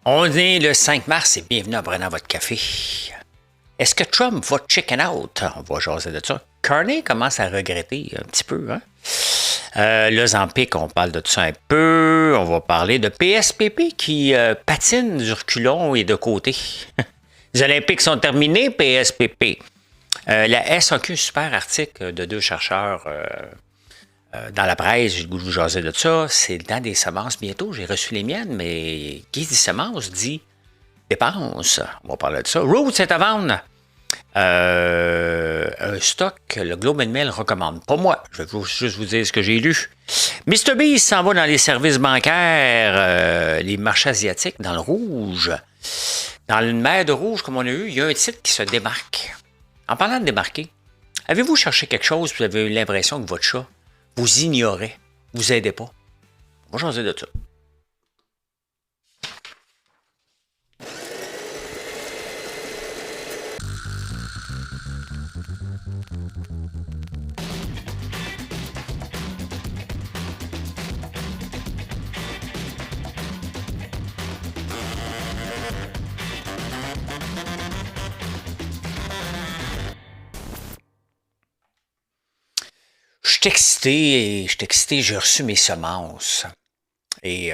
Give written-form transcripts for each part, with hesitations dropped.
On est le 5 mars et bienvenue en prenant votre café. Est-ce que Trump va chicken out? On va jaser de ça. Carney commence à regretter un petit peu. Hein? Le Zampic, on parle de ça un peu. On va parler de PSPP qui patine du reculon et de côté. Les Olympiques sont terminés, PSPP. La SAQ, super article de deux chercheurs dans la presse, j'ai le goût de vous jaser de ça. C'est le temps des semences bientôt. J'ai reçu les miennes, mais qui dit semences dit dépenses. On va parler de ça. Roots est à vendre. Un stock que le Globe and Mail recommande. Pas moi. Je vais juste vous dire ce que j'ai lu. Mr. Beast s'en va dans les services bancaires, les marchés asiatiques, dans le rouge. Dans une mer de rouge comme on a eu, il y a un titre qui se démarque. En parlant de démarquer, avez-vous cherché quelque chose et vous avez eu l'impression que votre chat vous ignorait, vous aidez pas? On va changer de ça. Je suis excité, j'ai reçu mes semences. Et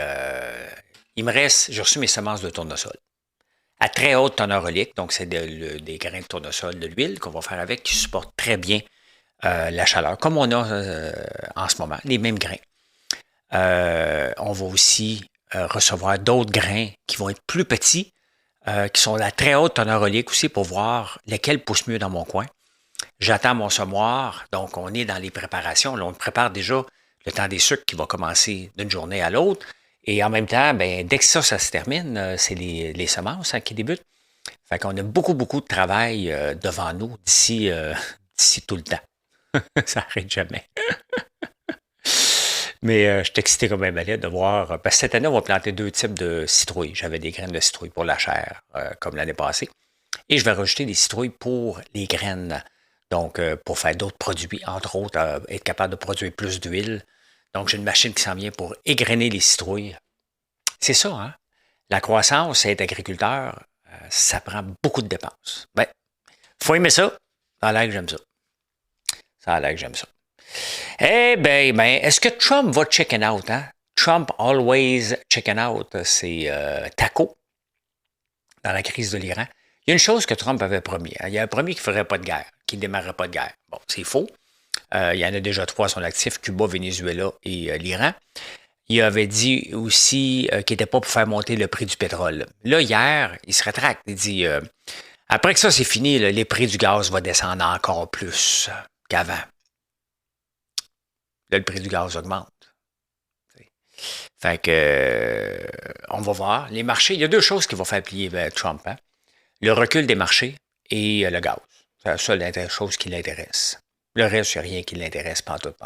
il me reste, j'ai reçu mes semences de tournesol. À très haute teneur oléique, donc c'est des grains de tournesol, de l'huile qu'on va faire avec, qui supportent très bien la chaleur, comme on a en ce moment, les mêmes grains. On va aussi recevoir d'autres grains qui vont être plus petits, qui sont à très haute teneur oléique aussi, pour voir lesquels poussent mieux dans mon coin. J'attends mon semoir, donc on est dans les préparations. Là, on prépare déjà le temps des sucres qui va commencer d'une journée à l'autre. Et en même temps, ben, dès que ça se termine, c'est les semences qui débutent. Fait qu'on a beaucoup, beaucoup de travail devant nous d'ici tout le temps. Ça n'arrête jamais. Mais je suis excité comme un balai de voir. Parce que cette année, on va planter deux types de citrouilles. J'avais des graines de citrouilles pour la chair, comme l'année passée. Et je vais rajouter des citrouilles pour les graines. Donc, pour faire d'autres produits, entre autres, être capable de produire plus d'huile. Donc, j'ai une machine qui s'en vient pour égrener les citrouilles. C'est ça, hein? La croissance et être agriculteur, ça prend beaucoup de dépenses. Ben, faut aimer ça. Ça a l'air que j'aime ça. Ça a l'air que j'aime ça. Eh ben, est-ce que Trump va chicken out, hein? Trump always chicken out. C'est Taco dans la crise de l'Iran. Il y a une chose que Trump avait promis. Hein? Il y a un premier qui ne ferait pas de guerre, qui ne démarrerait pas de guerre. Bon, c'est faux. Il y en a déjà trois à son actif, Cuba, Venezuela et l'Iran. Il avait dit aussi qu'il n'était pas pour faire monter le prix du pétrole. Là, hier, il se rétracte. Il dit, après que ça, c'est fini, là, les prix du gaz vont descendre encore plus qu'avant. Là, le prix du gaz augmente. Fait que, on va voir. Les marchés, il y a deux choses qui vont faire plier Trump. Hein? Le recul des marchés et le gaz. C'est la seule chose qui l'intéresse. Le reste, il n'y a rien qui l'intéresse, pantoute.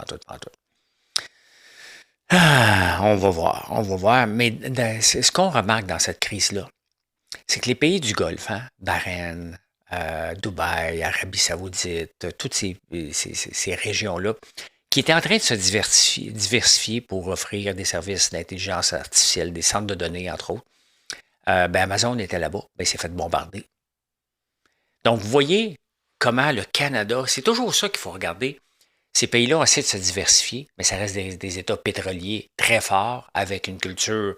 Ah, on va voir. Mais ce qu'on remarque dans cette crise-là, c'est que les pays du Golfe, hein, Bahreïn, Dubaï, Arabie Saoudite, toutes ces régions-là, qui étaient en train de se diversifier pour offrir des services d'intelligence artificielle, des centres de données, entre autres, ben Amazon était là-bas, ben, il s'est fait bombarder. Donc, vous voyez comment le Canada, c'est toujours ça qu'il faut regarder. Ces pays-là ont essayé de se diversifier, mais ça reste des États pétroliers très forts, avec une culture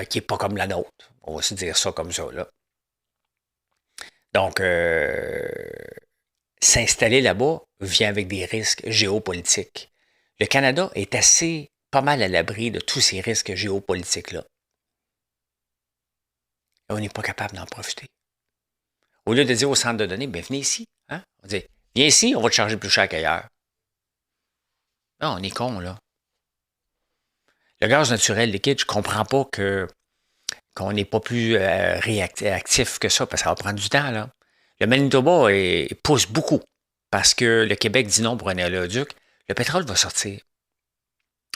qui n'est pas comme la nôtre. On va se dire ça comme ça, là. Donc, s'installer là-bas vient avec des risques géopolitiques. Le Canada est assez pas mal à l'abri de tous ces risques géopolitiques-là. Et on n'est pas capable d'en profiter. Au lieu de dire au centre de données, ben venez ici. Hein? On dit, viens ici, on va te charger plus cher qu'ailleurs. Non, on est con, là. Le gaz naturel liquide, je comprends pas qu'on n'est pas plus réactif que ça, parce que ça va prendre du temps, là. Le Manitoba pousse beaucoup, parce que le Québec dit non pour un éléoduc. Le pétrole va sortir.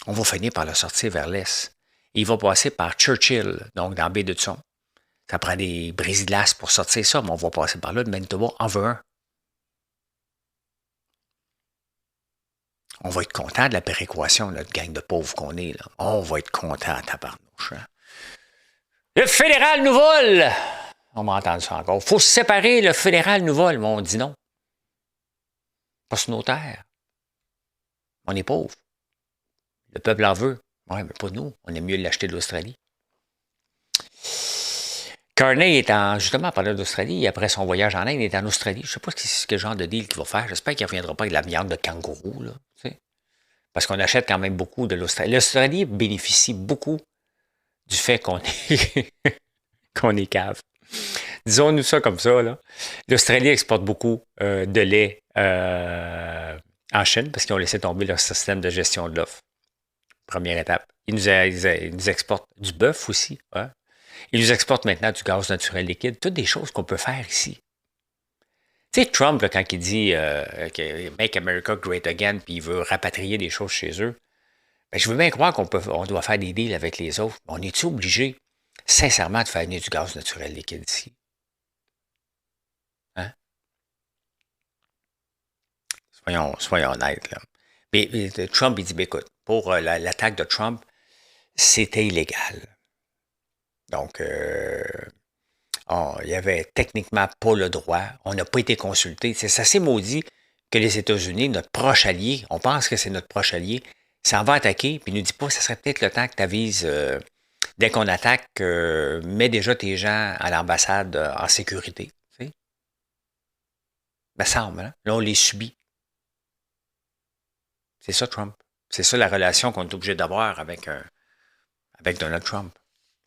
On va finir par le sortir vers l'est. Et il va passer par Churchill, donc dans la baie d'Hudson. Ça prend des brise-glaces pour sortir ça, mais on va passer par là. Le Manitoba en veut un. On va être content de la péréquation, notre gang de pauvres qu'on est. Là. On va être content à tabarnouche. Hein? Le fédéral nous vole! On m'a entendu ça encore. Il faut se séparer, le fédéral nous vole. Mais on dit non. Pas sur nos terres. On est pauvres. Le peuple en veut. Oui, mais pas nous. On aime mieux l'acheter de l'Australie. Carney est justement, en parlant d'Australie, après son voyage en Inde, il est en Australie. Je ne sais pas quel genre de deal qu'il va faire. J'espère qu'il ne reviendra pas avec de la viande de kangourou, là, tu sais. Parce qu'on achète quand même beaucoup de l'Australie. L'Australie bénéficie beaucoup du fait qu'on est, qu'on est cave. Disons-nous ça comme ça, là. L'Australie exporte beaucoup de lait en Chine parce qu'ils ont laissé tomber leur système de gestion de l'offre. Première étape. Ils nous exportent du bœuf aussi. Hein? Ils nous exportent maintenant du gaz naturel liquide. Toutes des choses qu'on peut faire ici. Tu sais, Trump, là, quand il dit Make America Great Again, puis il veut rapatrier des choses chez eux, ben, je veux bien croire on doit faire des deals avec les autres. Mais on est-tu obligé, sincèrement, de faire venir du gaz naturel liquide ici? Hein? Soyons honnêtes, là. Mais Trump, il dit, ben, écoute, pour l'attaque de Trump, c'était illégal. Donc, il n'y avait techniquement pas le droit. On n'a pas été consulté. C'est assez maudit que les États-Unis, notre proche allié, on pense que c'est notre proche allié, s'en va attaquer, puis il nous dit pas, ça serait peut-être le temps que tu avises, dès qu'on attaque, mets déjà tes gens à l'ambassade en sécurité. Tu sais? Ben, ça semble, hein? Là, on les subit. C'est ça, Trump. C'est ça la relation qu'on est obligé d'avoir avec Donald Trump.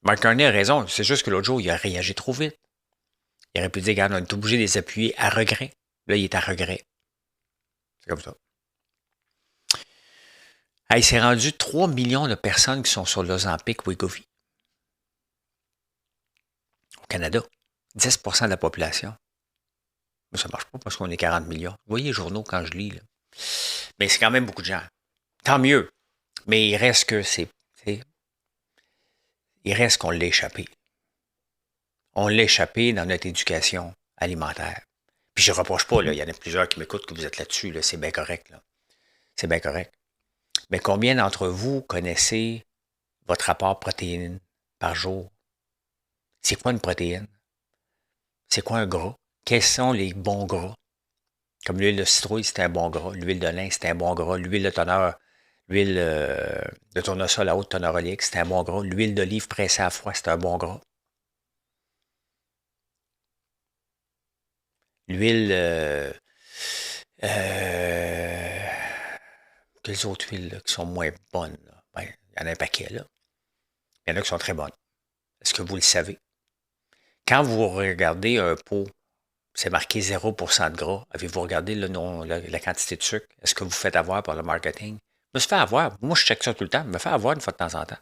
Mark Carney a raison. C'est juste que l'autre jour, il a réagi trop vite. Il aurait pu dire, regarde, on est obligé de les appuyer à regret. Là, il est à regret. C'est comme ça. Il s'est rendu 3 millions de personnes qui sont sur l'Ozempic Wegovy. Au Canada. 10% de la population. Mais ça ne marche pas parce qu'on est 40 millions. Vous voyez les journaux quand je lis, là. Mais c'est quand même beaucoup de gens. Tant mieux. Mais il reste que il reste qu'on l'a échappé. On l'a échappé dans notre éducation alimentaire. Puis je ne reproche pas, là, il y en a plusieurs qui m'écoutent que vous êtes là-dessus, là, c'est bien correct. Là. C'est bien correct. Mais combien d'entre vous connaissez votre rapport protéines par jour? C'est quoi une protéine? C'est quoi un gras? Quels sont les bons gras? Comme l'huile de citrouille, c'est un bon gras. L'huile de lin, c'est un bon gras. L'huile de tournesol à haute teneur oléique, c'est un bon gras. L'huile d'olive pressée à froid, c'est un bon gras. L'huile... quelles autres huiles là, qui sont moins bonnes? Ben, il y en a un paquet, là. Il y en a qui sont très bonnes. Est-ce que vous le savez? Quand vous regardez un pot, c'est marqué 0% de gras. Avez-vous regardé la quantité de sucre? Est-ce que vous faites avoir par le marketing? Je me suis fait avoir. Moi, je check ça tout le temps. Je me fais avoir une fois de temps en temps.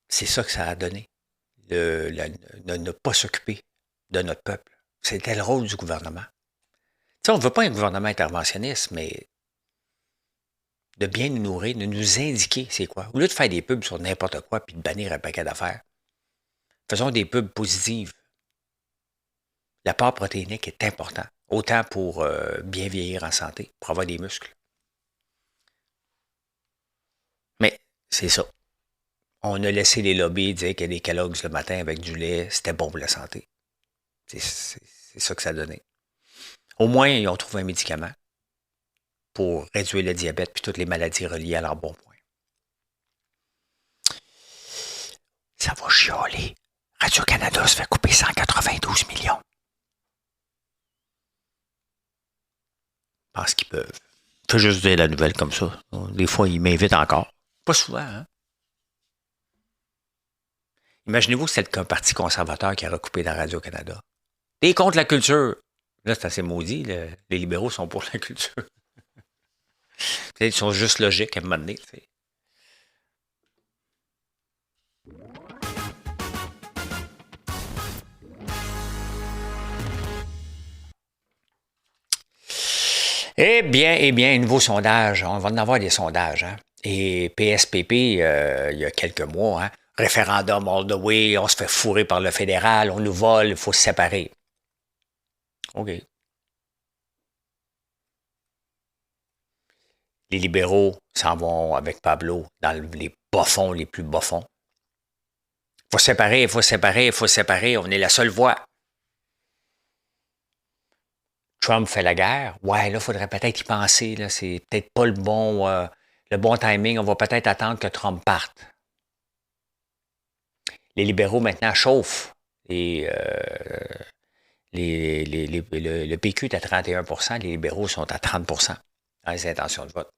C'est ça que ça a donné. Ne pas s'occuper de notre peuple. C'était le rôle du gouvernement. Tu sais, on ne veut pas un gouvernement interventionniste, mais de bien nous nourrir, de nous indiquer c'est quoi. Au lieu de faire des pubs sur n'importe quoi puis de bannir un paquet d'affaires, faisons des pubs positives. L'apport protéinique est important, autant pour bien vieillir en santé, pour avoir des muscles. Mais c'est ça. On a laissé les lobbies dire que des Kellogg's le matin avec du lait, c'était bon pour la santé. C'est ça que ça donnait. Au moins, ils ont trouvé un médicament pour réduire le diabète et toutes les maladies reliées à l'embonpoint. Ça va chialer. Radio-Canada se fait couper 192 millions. Je pense qu'ils peuvent. Je peux juste dire la nouvelle comme ça. Des fois, ils m'invitent encore. Pas souvent, hein? Imaginez-vous que c'est le Parti conservateur qui a recoupé dans Radio-Canada. T'es contre la culture. Là, c'est assez maudit. Les libéraux sont pour la culture. Ils sont juste logiques à un moment donné. T'sais. Eh bien, nouveau sondage. On va en avoir des sondages. Hein? Et PSPP, il y a quelques mois, hein? Référendum all the way, on se fait fourrer par le fédéral, on nous vole, il faut se séparer. OK. Les libéraux s'en vont avec Pablo dans les bas-fonds, les plus bas-fonds. Il faut séparer, il faut séparer, il faut séparer. On est la seule voie. Trump fait la guerre. Ouais, là, il faudrait peut-être y penser. Là. C'est peut-être pas le bon timing. On va peut-être attendre que Trump parte. Les libéraux maintenant chauffent. Le PQ est à 31 %, les libéraux sont à 30 dans les intentions de vote.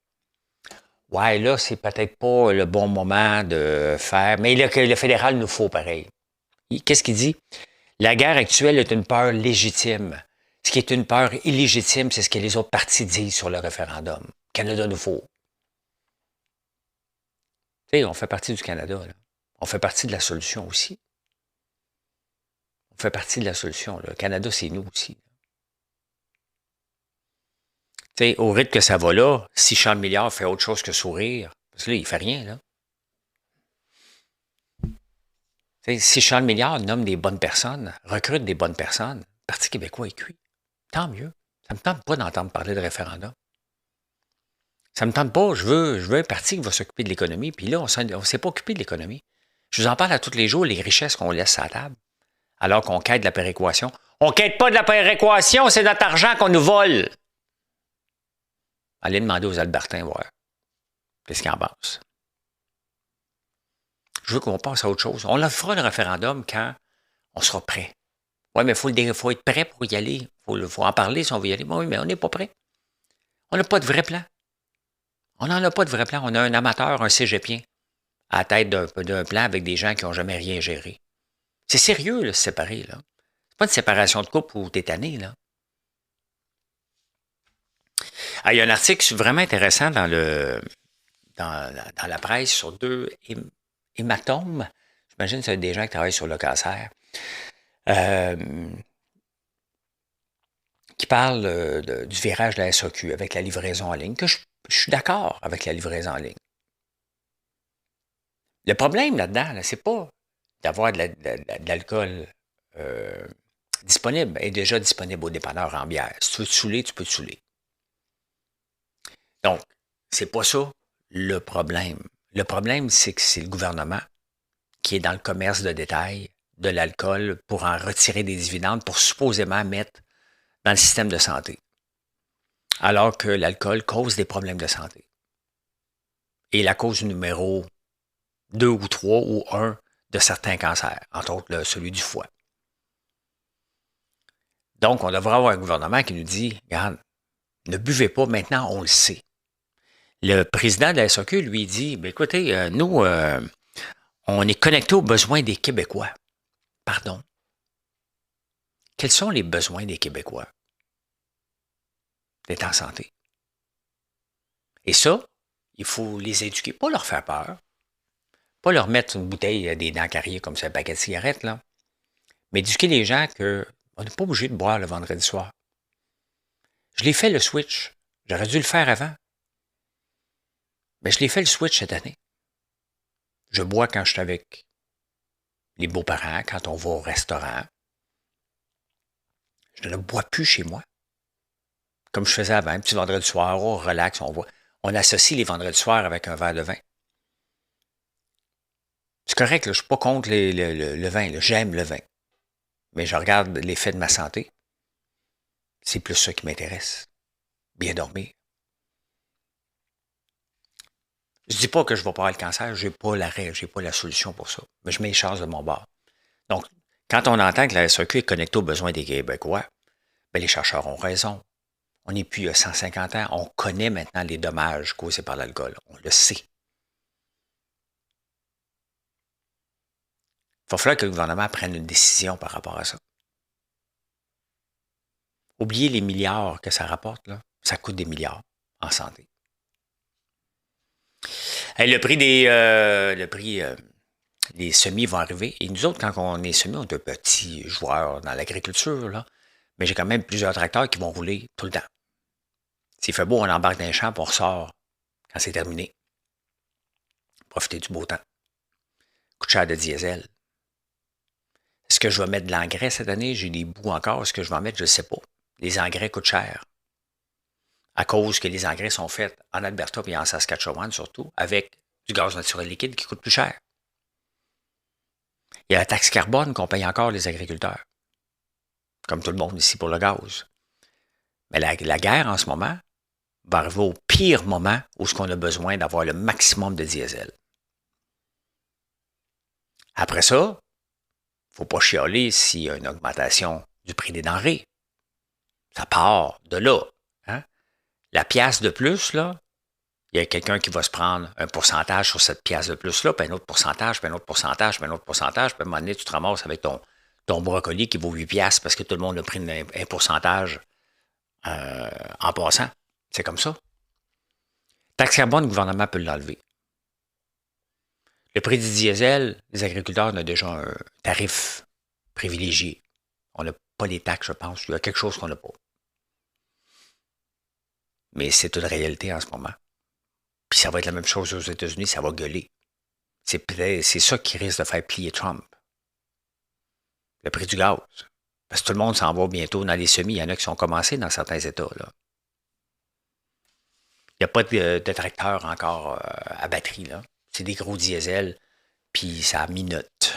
Ouais, là, c'est peut-être pas le bon moment de faire, mais le fédéral nous faut pareil. Qu'est-ce qu'il dit? La guerre actuelle est une peur légitime. Ce qui est une peur illégitime, c'est ce que les autres partis disent sur le référendum. Canada nous faut. Tu sais, on fait partie du Canada, là. On fait partie de la solution aussi. On fait partie de la solution. Là. Le Canada, c'est nous aussi. Tu sais, au rythme que ça va là, si Charles Milliard fait autre chose que sourire, parce que là, il fait rien, là. Tu sais, si Charles Milliard nomme des bonnes personnes, recrute des bonnes personnes, le Parti québécois est cuit. Tant mieux. Ça me tente pas d'entendre parler de référendum. Ça me tente pas. Je veux un parti qui va s'occuper de l'économie. Puis là, on ne s'est pas occupé de l'économie. Je vous en parle à tous les jours, les richesses qu'on laisse à la table, alors qu'on quête de la péréquation. On ne quête pas de la péréquation, c'est notre argent qu'on nous vole. Allez demander aux Albertains, voir. Qu'est-ce qu'ils en pensent? Je veux qu'on passe à autre chose. On fera le référendum quand on sera prêt. Oui, mais il faut être prêt pour y aller. Il faut en parler si on veut y aller. Oui, mais on n'est pas prêt. On n'a pas de vrai plan. On n'en a pas de vrai plan. On a un amateur, un cégepien, à la tête d'un plan avec des gens qui n'ont jamais rien géré. C'est sérieux, là, se séparer, là. C'est pas une séparation de couple où t'es tanné, là. Ah, il y a un article vraiment intéressant dans la presse sur 2 hématomes. J'imagine que c'est des gens qui travaillent sur le cancer. Qui parle du virage de la SAQ avec la livraison en ligne, que je suis d'accord avec la livraison en ligne. Le problème là-dedans, là, c'est pas d'avoir de l'alcool disponible, est déjà disponible au dépanneur en bière. Si tu veux te saouler, tu peux te saouler. Donc, c'est pas ça le problème. Le problème, c'est que c'est le gouvernement qui est dans le commerce de détail de l'alcool pour en retirer des dividendes, pour supposément mettre dans le système de santé. Alors que l'alcool cause des problèmes de santé. Et la cause numéro 2 ou 3 ou 1 de certains cancers, entre autres celui du foie. Donc, on devrait avoir un gouvernement qui nous dit, regarde, ne buvez pas, maintenant on le sait. Le président de la SAQ, lui, dit, ben, écoutez, nous, on est connectés aux besoins des Québécois. Pardon. Quels sont les besoins des Québécois? D'être en santé. Et ça, il faut les éduquer, pas leur faire peur, pas leur mettre une bouteille des dents carriées comme ça, un paquet de cigarettes, là, mais éduquer les gens qu'on n'est pas obligé de boire le vendredi soir. Je l'ai fait le switch. J'aurais dû le faire avant. Mais je l'ai fait le switch cette année. Je bois quand je suis avec les beaux-parents, quand on va au restaurant. Je ne bois plus chez moi. Comme je faisais avant, un petit vendredi soir, on relax, on associe les vendredis soirs avec un verre de vin. C'est correct, là, je ne suis pas contre le vin, là, j'aime le vin. Mais je regarde l'effet de ma santé. C'est plus ça qui m'intéresse. Bien dormir. Je dis pas que je vais pas avoir le cancer, j'ai pas l'arrêt, j'ai pas la solution pour ça. Mais je mets les chances de mon bord. Donc, quand on entend que la SAQ est connectée aux besoins des Québécois, ben les chercheurs ont raison. On n'est plus il y a 150 ans, on connaît maintenant les dommages causés par l'alcool. On le sait. Il va falloir que le gouvernement prenne une décision par rapport à ça. Oubliez les milliards que ça rapporte, là. Ça coûte des milliards en santé. Hey, le prix des semis vont arriver. Et nous autres, quand on est semis, on est un petit joueur dans l'agriculture, là. Mais j'ai quand même plusieurs tracteurs qui vont rouler tout le temps. S'il fait beau, on embarque dans les champs et on ressort quand c'est terminé. Profitez du beau temps. Coûte cher de diesel. Est-ce que je vais mettre de l'engrais cette année? J'ai des bouts encore. Est-ce que je vais en mettre? Je ne sais pas. Les engrais coûtent cher. à cause que les engrais sont faits en Alberta et en Saskatchewan surtout, avec du gaz naturel liquide qui coûte plus cher. Il y a la taxe carbone qu'on paye encore les agriculteurs, comme tout le monde ici pour le gaz. Mais la guerre en ce moment va arriver au pire moment où on a besoin d'avoir le maximum de diesel. Après ça, il ne faut pas chialer s'il y a une augmentation du prix des denrées. Ça part de là. Hein? La pièce de plus, là, il y a quelqu'un qui va se prendre un pourcentage sur cette pièce de plus-là, puis un autre pourcentage, puis un autre pourcentage, puis un autre pourcentage, puis à un moment donné, tu te ramasses avec ton brocoli qui vaut 8 piastres parce que tout le monde a pris un pourcentage en passant. C'est comme ça. Taxe carbone, le gouvernement peut l'enlever. Le prix du diesel, les agriculteurs ont déjà un tarif privilégié. On n'a pas les taxes, je pense. Il y a quelque chose qu'on n'a pas. Mais c'est une réalité en ce moment. Puis ça va être la même chose aux États-Unis, ça va gueuler. C'est ça qui risque de faire plier Trump. Le prix du gaz. Parce que tout le monde s'en va bientôt dans les semis. Il y en a qui sont commencés dans certains États. Là. Il n'y a pas de tracteur encore à batterie. Là. C'est des gros diesels, puis ça minote.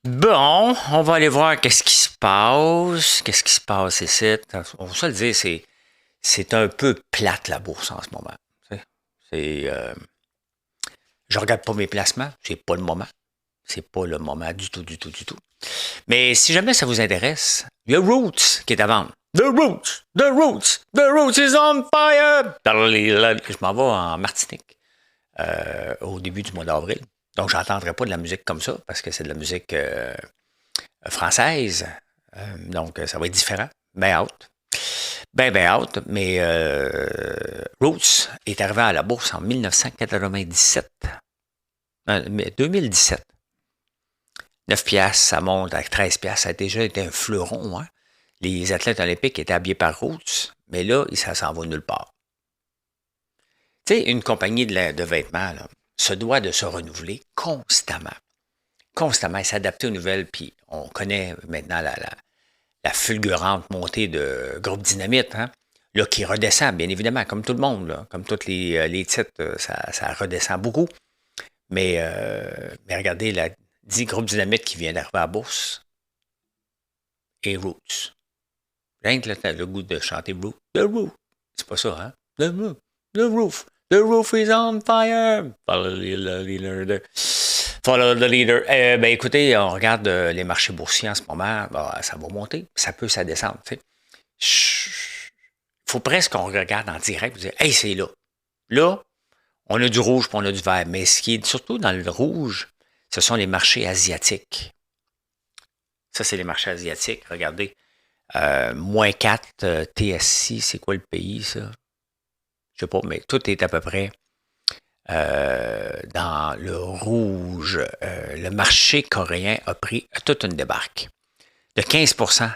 Bon, on va aller voir qu'est-ce qui se passe. Qu'est-ce qui se passe ici? On va se le dire, c'est un peu plate la bourse en ce moment. Je regarde pas mes placements, c'est pas le moment. C'est pas le moment du tout. Mais si jamais ça vous intéresse, il y a Roots qui est à vendre. The Roots is on fire! Je m'en vais en Martinique au début du mois d'avril. Donc, j'entendrai pas de la musique comme ça parce que c'est de la musique française. Donc, ça va être différent. Ben out. Ben out. Mais Roots est arrivé à la bourse en 1997. 2017. 9 piastres, ça monte à 13 piastres. Ça a déjà été un fleuron. Hein? Les athlètes olympiques étaient habillés par Roots, mais là, ça s'en va nulle part. Tu sais, une compagnie de vêtements là, se doit de se renouveler constamment. Constamment, s'adapter aux nouvelles. Puis on connaît maintenant la fulgurante montée de Groupe Dynamite, hein? Là, qui redescend, bien évidemment, comme tout le monde. Là, comme tous les titres, ça redescend beaucoup. Mais regardez, Groupe Dynamite qui vient d'arriver à la bourse et Roots. Rien que le goût de chanter Roof. The Roof. C'est pas ça, hein? The Roof. The Roof. The roof is on fire. Follow the leader. Follow the leader. Ben écoutez, on regarde les marchés boursiers en ce moment. Ben, ça va monter. Ça peut, ça descendre. Il faut presque qu'on regarde en direct et dire hey, c'est là. Là, on a du rouge et on a du vert. Mais ce qui est surtout dans le rouge, ce sont les marchés asiatiques. Ça, c'est les marchés asiatiques. Regardez. Moins 4 TSI, c'est quoi le pays, ça? Je sais pas, mais tout est à peu près dans le rouge. Le marché coréen a pris toute une débarque de 15%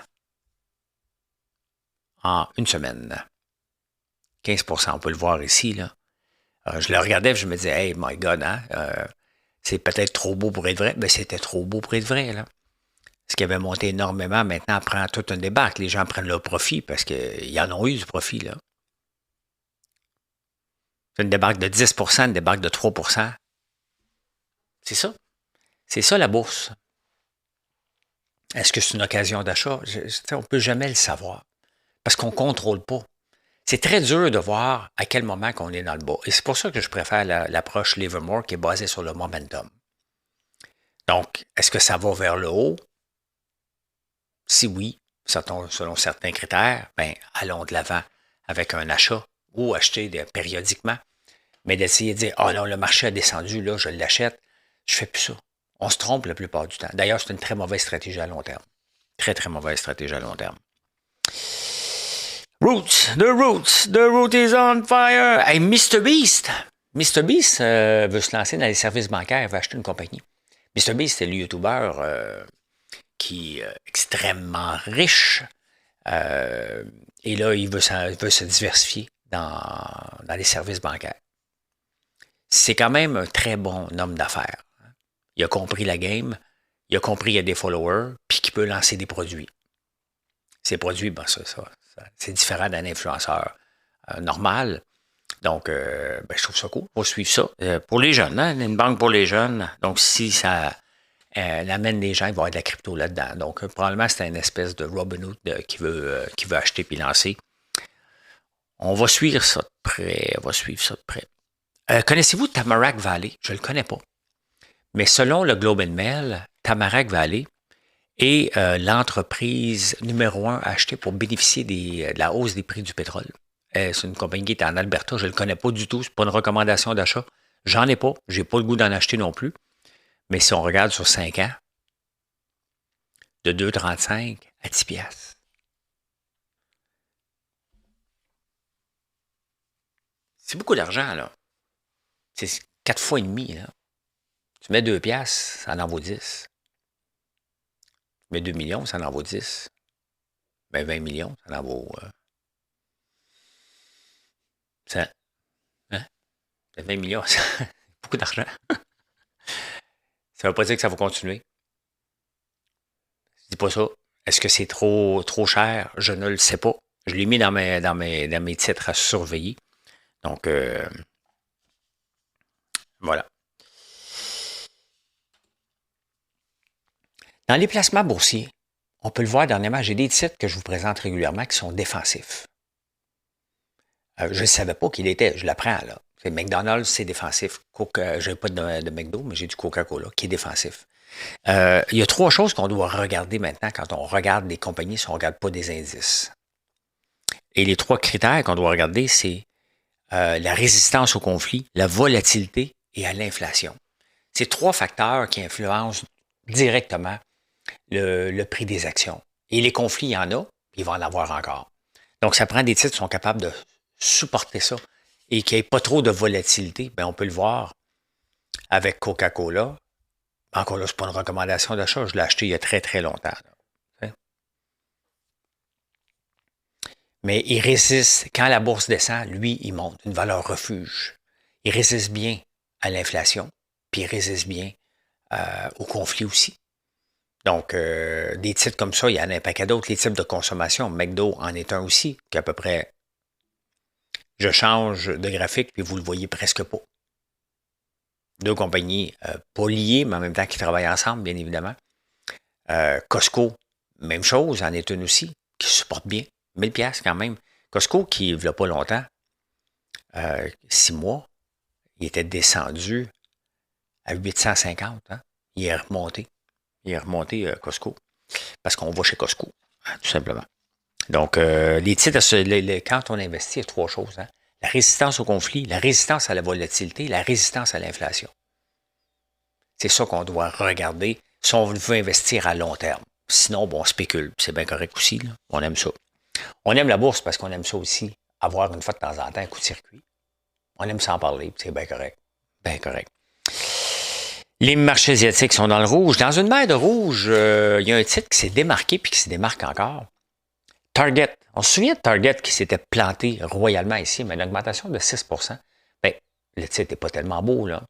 en une semaine. 15%, on peut le voir ici, là. Je le regardais et je me disais, hey, my God, hein? C'est peut-être trop beau pour être vrai. Mais c'était trop beau pour être vrai, là. Ce qui avait monté énormément, maintenant, prend tout un débarque. Les gens prennent leur profit parce qu'ils en ont eu du profit, là. C'est une débarque de 10%, une débarque de 3%. C'est ça. C'est ça, la bourse. Est-ce que c'est une occasion d'achat? On ne peut jamais le savoir parce qu'on ne contrôle pas. C'est très dur de voir à quel moment qu'on est dans le bas. Et c'est pour ça que je préfère l'approche Livermore qui est basée sur le momentum. Donc, est-ce que ça va vers le haut? Si oui, selon certains critères, ben, allons de l'avant avec un achat ou acheter périodiquement. Mais d'essayer de dire, ah non, le marché a descendu, là, je l'achète, je fais plus ça. On se trompe la plupart du temps. D'ailleurs, c'est une très mauvaise stratégie à long terme. Très, très mauvaise stratégie à long terme. The root is on fire. Hey, Mr. Beast veut se lancer dans les services bancaires, il veut acheter une compagnie. Mr. Beast, c'est le YouTuber qui est extrêmement riche. Et là, il veut se diversifier dans les services bancaires. c'est quand même un très bon homme d'affaires. Il a compris la game, il a compris qu'il y a des followers, puis qu'il peut lancer des produits. Ces produits, ben c'est différent d'un influenceur normal. Donc, ben, je trouve ça cool. Faut suivre ça. Pour les jeunes, hein, une banque pour les jeunes. Donc, si ça amène les gens, il va y avoir de la crypto là-dedans. Donc, probablement, c'est une espèce de Robinhood qui veut acheter puis lancer. On va suivre ça de près. On va suivre ça de près. Connaissez-vous Tamarack Valley? Je ne le connais pas. Mais selon le Globe and Mail, Tamarack Valley est l'entreprise numéro 1 achetée pour bénéficier de la hausse des prix du pétrole. C'est une compagnie qui est en Alberta. Je ne le connais pas du tout. Ce n'est pas une recommandation d'achat. J'en ai pas. Je n'ai pas le goût d'en acheter non plus. Mais si on regarde sur 5 ans, de 2,35 à 10 piastres. C'est beaucoup d'argent, là. C'est 4 fois et demi, là. Tu mets 2 piastres, ça en vaut 10. Tu mets 2 millions, ça en vaut 10. Ben 20 millions, ça en vaut... ça, hein? 20 millions, c'est beaucoup d'argent. Ça ne veut pas dire que ça va continuer. Je dis pas ça. Est-ce que c'est trop cher? Je ne le sais pas. Je l'ai mis dans mes titres à surveiller. Donc, voilà. Dans les placements boursiers, on peut le voir dernièrement, j'ai des titres que je vous présente régulièrement qui sont défensifs. Je ne savais pas qu'il était, je l'apprends là. McDonald's, c'est défensif. Je n'ai pas de McDo, mais j'ai du Coca-Cola qui est défensif. Il y a 3 choses qu'on doit regarder maintenant quand on regarde les compagnies si on ne regarde pas des indices. Et les 3 critères qu'on doit regarder, c'est la résistance au conflit, la volatilité et à l'inflation. C'est 3 facteurs qui influencent directement le prix des actions. Et les conflits, il y en a, il va en avoir encore. Donc, ça prend des titres qui sont capables de supporter ça et qu'il n'y ait pas trop de volatilité. Bien, on peut le voir avec Coca-Cola. Encore là, ce n'est pas une recommandation d'achat. Je l'ai acheté il y a très, très longtemps. Là. Mais il résiste. Quand la bourse descend, lui, il monte. Une valeur refuge. Il résiste bien à l'inflation. Puis il résiste bien au conflit aussi. Donc, des titres comme ça, il y en a un paquet d'autres. Les types de consommation, McDo en est un aussi, qui à peu près, je change de graphique, puis vous le voyez presque pas. 2 compagnies pas liées, mais en même temps qui travaillent ensemble, bien évidemment. Costco, même chose, en est une aussi, qui supporte bien. 1000 piastres quand même. Costco, qui, il n'y a pas longtemps, 6 mois, il était descendu à 850. Hein? Il est remonté. Costco. Parce qu'on va chez Costco, hein, tout simplement. Donc, les titres, quand on investit, il y a 3 choses. Hein? La résistance au conflit, la résistance à la volatilité, la résistance à l'inflation. C'est ça qu'on doit regarder si on veut investir à long terme. Sinon, bon, on spécule. C'est bien correct aussi. Là. On aime ça. On aime la bourse parce qu'on aime ça aussi. Avoir une fois de temps en temps un coup de circuit. On aime s'en parler. C'est bien correct. Bien correct. Les marchés asiatiques sont dans le rouge. Dans une mer de rouge, il y a un titre qui s'est démarqué puis qui se démarque encore. Target. On se souvient de Target qui s'était planté royalement ici, mais une augmentation de 6 %. Bien, le titre n'est pas tellement beau, là.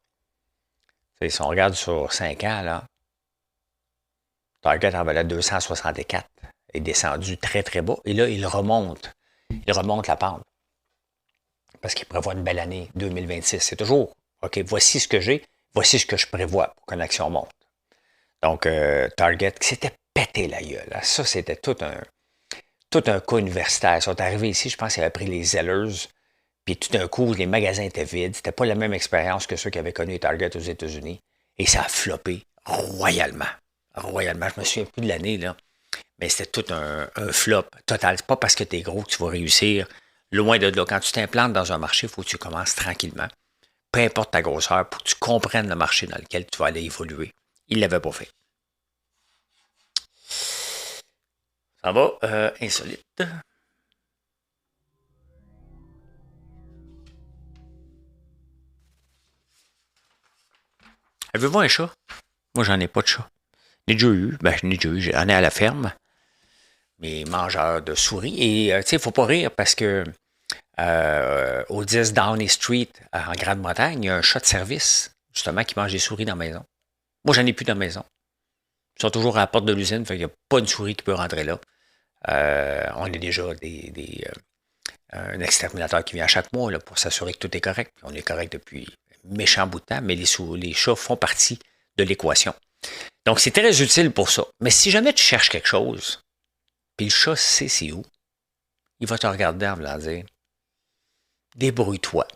Si on regarde sur 5 ans, là, Target en valait 264. Est descendu très, très bas. Et là, il remonte. Il remonte la pente. Parce qu'il prévoit une belle année 2026. C'est toujours, OK, voici ce que j'ai, voici ce que je prévois pour qu'une action monte. Donc, Target qui s'était pété la gueule. Là. Ça, c'était tout un cas universitaire. Ils sont arrivés ici, je pense qu'ils avaient pris les Zellers, puis tout d'un coup, les magasins étaient vides. C'était pas la même expérience que ceux qui avaient connu Target aux États-Unis. Et ça a floppé royalement. Royalement. Je me souviens plus de l'année, là. Mais c'était tout un flop total. C'est pas parce que tu es gros que tu vas réussir. Loin de là. Quand tu t'implantes dans un marché, il faut que tu commences tranquillement. Peu importe ta grosseur, pour que tu comprennes le marché dans lequel tu vas aller évoluer. Il ne l'avait pas fait. Ça va, insolite. Avez-vous un chat? Moi, j'en ai pas de chat. J'en ai déjà eu. J'en ai à la ferme. Mes mangeurs de souris. Et, tu sais, il ne faut pas rire parce que au 10 Downing Street, en Grande-Bretagne, il y a un chat de service, justement, qui mange des souris dans la maison. Moi, j'en ai plus dans la maison. Ils sont toujours à la porte de l'usine, fait qu'il n'y a pas une souris qui peut rentrer là. On a déjà un exterminateur qui vient à chaque mois là, pour s'assurer que tout est correct. On est correct depuis un méchant bout de temps, mais les chats font partie de l'équation. Donc, c'est très utile pour ça. Mais si jamais tu cherches quelque chose, puis le chat sait c'est où, il va te regarder en voulant dire « Débrouille-toi ».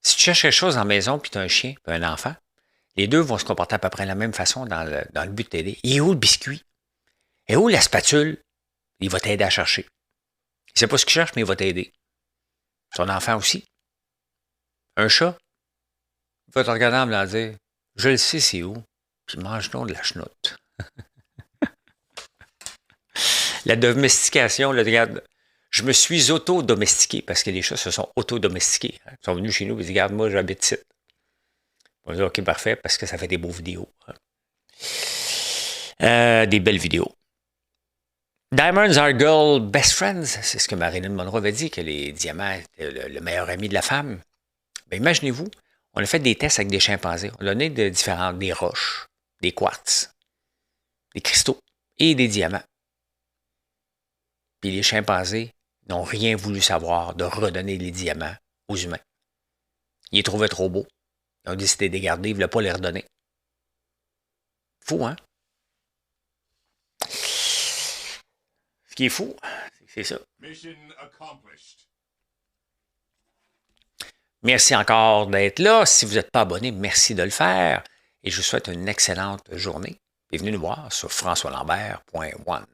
Si tu cherches quelque chose en maison, puis tu as un chien, puis un enfant, les deux vont se comporter à peu près de la même façon dans le but de t'aider. Il est où le biscuit? Et où la spatule? Il va t'aider à chercher. Il ne sait pas ce qu'il cherche, mais il va t'aider. Son enfant aussi. Un chat, il va te regarder en voulant dire « Je le sais c'est où, puis mange donc de la chenoute. » La domestication, là, regarde, je me suis auto-domestiqué parce que les chats se sont auto-domestiqués. Ils sont venus chez nous et ils disent, regarde, moi, j'habite ici. On dit, OK, parfait, parce que ça fait des beaux vidéos. Des belles vidéos. Diamonds are girl best friends. C'est ce que Marilyn Monroe avait dit, que les diamants étaient le meilleur ami de la femme. Bien, imaginez-vous, on a fait des tests avec des chimpanzés. On a donné des roches, des quartz, des cristaux et des diamants. Puis les chimpanzés n'ont rien voulu savoir de redonner les diamants aux humains. Ils les trouvaient trop beaux. Ils ont décidé de les garder, ils ne voulaient pas les redonner. Fou, hein? Ce qui est fou, c'est ça. Merci encore d'être là. Si vous n'êtes pas abonné, merci de le faire. Et je vous souhaite une excellente journée. Et venez nous voir sur françoislambert.one.